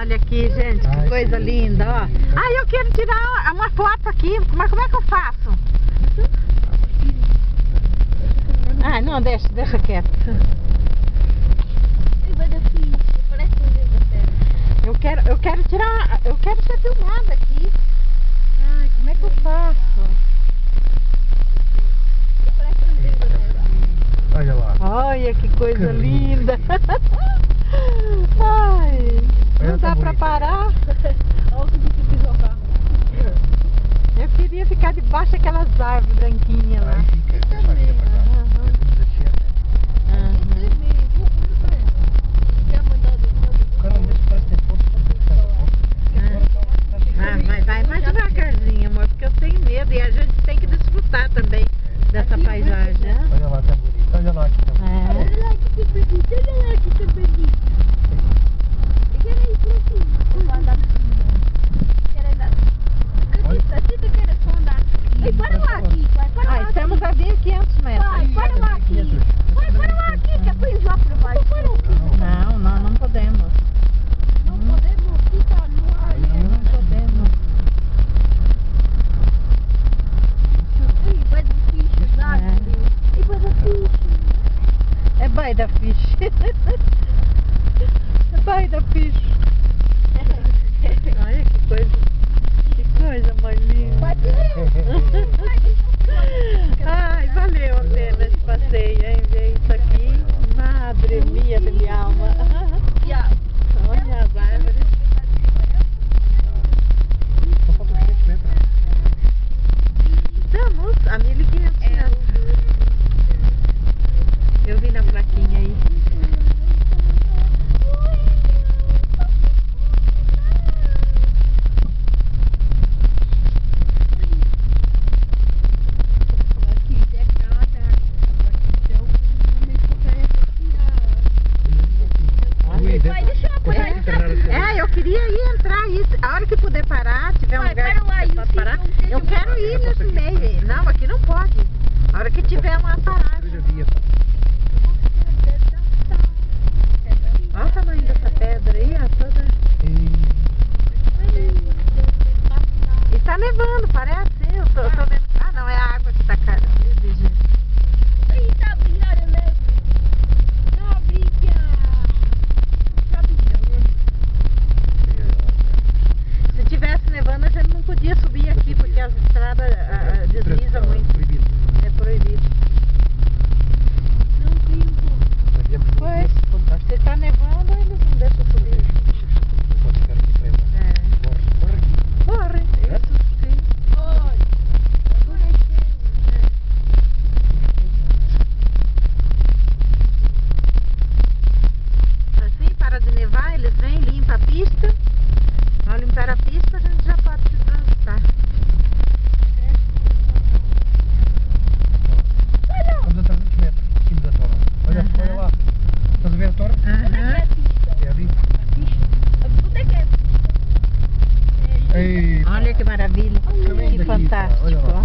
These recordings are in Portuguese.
Olha aqui, gente, que coisa linda, ó. Ah, eu quero tirar uma foto aqui, mas como é que eu faço? Ah, não, deixa quieto. Eu quero ser filmada aqui. Ai, como é que eu faço? Olha lá. Olha que coisa linda. Ai, não dá pra parar. Eu queria ficar debaixo daquelas árvores branquinhas lá. Vai devagarzinho, amor, porque eu tenho medo e a gente tem que desfrutar também dessa paisagem, né? Olha lá, tá bonito. Olha lá que tá bonito. Olha lá que tá bonito, olha lá que tá bonito. Eu quero ir por aqui. Eu vou andar aqui. Quero andar. Assim eu quero só andar. Ei, para lá aqui, vai, para lá. Estamos a 1.500 metros. Vai, para lá aqui. Vai, para lá aqui, que é para ir lá por baixo. Não podemos. Não podemos ficar no ar. Não podemos. Ei, vai do ficha, sabe? E vai do ficha. É by the fish. É by the fish. Olha que coisa mais linda. Ai, valeu a pena esse passeio, hein? Ver isso aqui. Madre mia de minha alma. Olha as árvores. Só falta 500 metros. Estamos a 1.500 metros. Eu vi na plaquinha aí. Eu queria ir entrar aí. A hora que puder parar, tiver um lugar que possa parar, eu quero ir nesse meio. Não, aqui não pode. A hora que tiver uma paragem. Olha o tamanho dessa pedra aí, ó, toda. E tá nevando, parece. Eu tô vendo. Ah, não, é a água que tá cara. Aí tá brilhando mesmo. Tá brilhando. Tá brilhando. Se tivesse nevando, a gente não podia subir aqui, porque as estradas deslizam muito. É proibido. Não tem Pois, se tá nevando, eles não deixam subir. Pode ficar aqui preso. Morre aqui. Corre, isso sim. Assim, para de nevar, eles vêm, limpam a pista. Ao limpar a pista, a gente já pode se transitar. Estamos a 300 metros. Aqui da torre. Olha lá. Estás a ver a torre? Onde é que é a pista? É ali. Onde é que é a pista? Ei, Olha que maravilha, Também que daqui, fantástico, olha lá.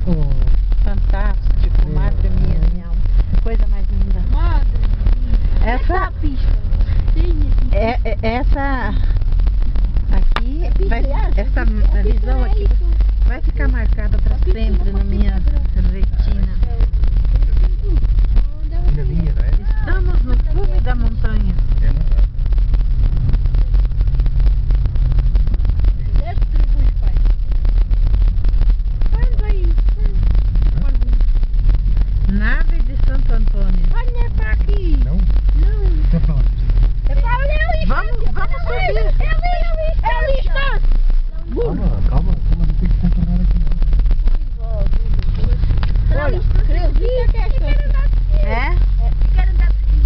ó. Oh, Fantástico, madre minha, minha alma. Coisa mais linda. Madre. Essa, a pista. essa aqui, essa visão aqui vai ficar marcada para sempre na minha retina. e na minha, não é? Estamos no cume da montanha. É verdade. Distribui, pai. Olha aí. Nave de Santo Antônio. Olha pra aqui. Não? Não. Então pronto. Vamos subir. Ali está. Calma, não tem que contornar aqui não. Olha, quero andar É? Quero andar aqui.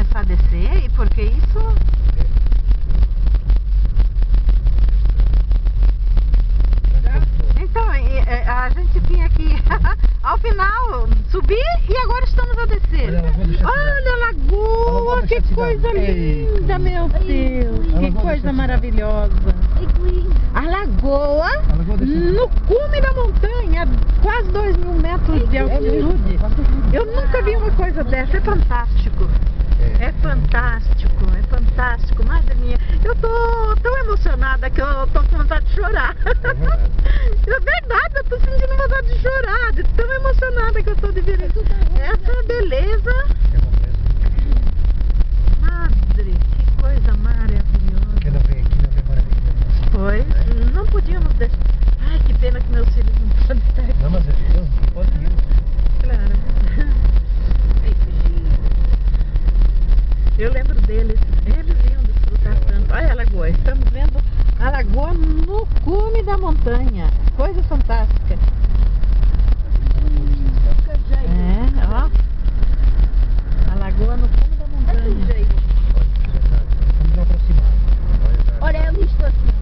começar a descer, e porque isso... Então, a gente vinha aqui ao final subir e agora estamos a descer. Olha a lagoa, que coisa linda, meu Deus, que coisa maravilhosa. A lagoa no cume da montanha, quase 2.000 metros de altitude. Eu nunca vi uma coisa dessa, é fantástico. É fantástico, é fantástico. Madre minha, eu tô tão emocionada que eu tô com vontade de chorar. É verdade, eu tô sentindo vontade de chorar, de tão emocionada que eu tô de ver essa beleza. Madre, que coisa maravilhosa. Quem não vem aqui não vê maravilha. Pois, não podíamos deixar. Ai, que pena que meus filhos não podem estar aqui. Não, mas não pode ir. Claro. Eu lembro deles, eles iam desfrutar tanto. Olha a lagoa, estamos vendo a lagoa no cume da montanha. Coisa fantástica. É, ó. A lagoa no cume da montanha. Vamos aproximar. Olha ali, estou assim.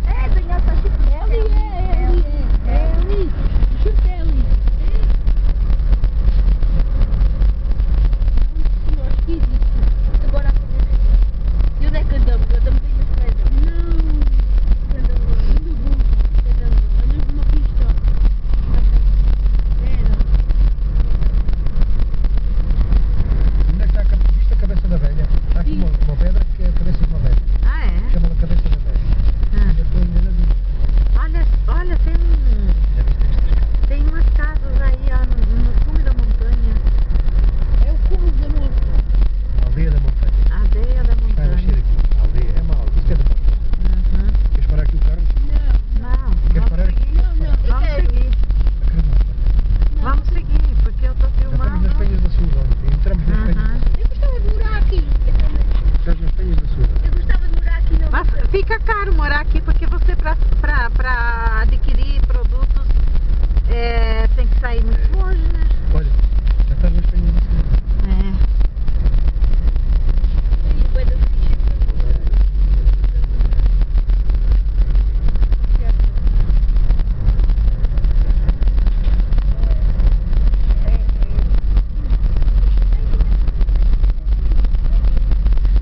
É, tem essa chifre. É ali. Chifre é ali. Agora e onde é que andamos? Andamos aí na pedra? Não. Andamos numa pista. Onde é que está a cabeça da velha? Está aqui uma pedra que é a cabeça de uma velha. Ah, é? Chama-la cabeça da velha. Depois ainda vi. Olha, tem umas casas aí, ó, no cume da montanha. É o cume da montanha. Aldeia da montanha. Aldeia da Vai montanha. nascer aqui. Aldeia é mal. Isto é da montanha. Queres parar aqui o carro? Não, Queres parar aqui? vamos seguir. Vamos seguir, porque eu tô Já estamos filmando. nas Penhas da Sul. Entramos nas Penhas da Sul. Eu gostava de morar aqui. Estás nas Penhas da Sul. Eu gostava de morar aqui. Não. Mas fica caro morar aqui, porque você pra adquirir produtos tem que sair muito longe, né? Olha, já estás nas Penhas da Sul.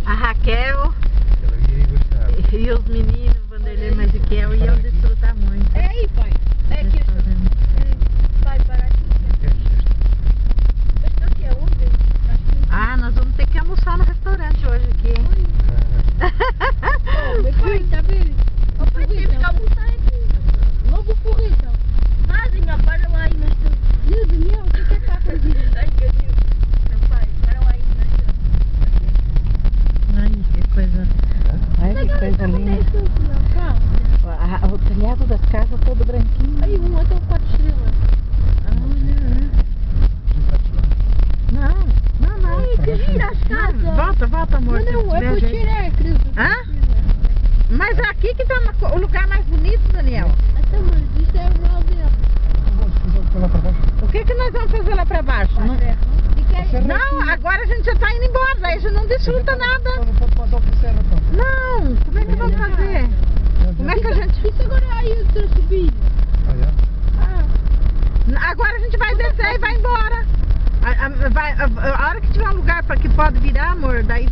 A Raquel Ela iria gostar. e os meninos, Vanderlei e Ezequiel, iam desfrutar muito. É aí, pai. É aqui. Vai parar aqui. Este aqui é onde? Ah, nós vamos ter que almoçar no restaurante hoje aqui, hein? Pai, tá vendo? O pai teve que almoçar aqui. Logo o porrito. Madrinha, para lá aí na estrada. Meu Deus, o que é que está fazendo? Ai, meu Deus. Meu pai, para lá aí na estrada. Ai, que coisa linda. O telhado das casas todo branquinho. Aí, um até 4 estrelas. Não. Que gira as casas. Volta, amor. Não, é para tirar, Cris. Hã? Mas aqui que tá o lugar mais bonito, Daniel. Então, mas isso é o aldeia. O que nós vamos fazer lá pra baixo? Não, agora a gente já tá indo embora, daí a gente não desfruta nada. Não pode mais ao que serra, então. Não, como é que vamos fazer? Como é que a gente... Isso agora aí eu estou subindo. Agora a gente vai descer e vai embora. A hora que tiver um lugar para que pode virar, amor, daí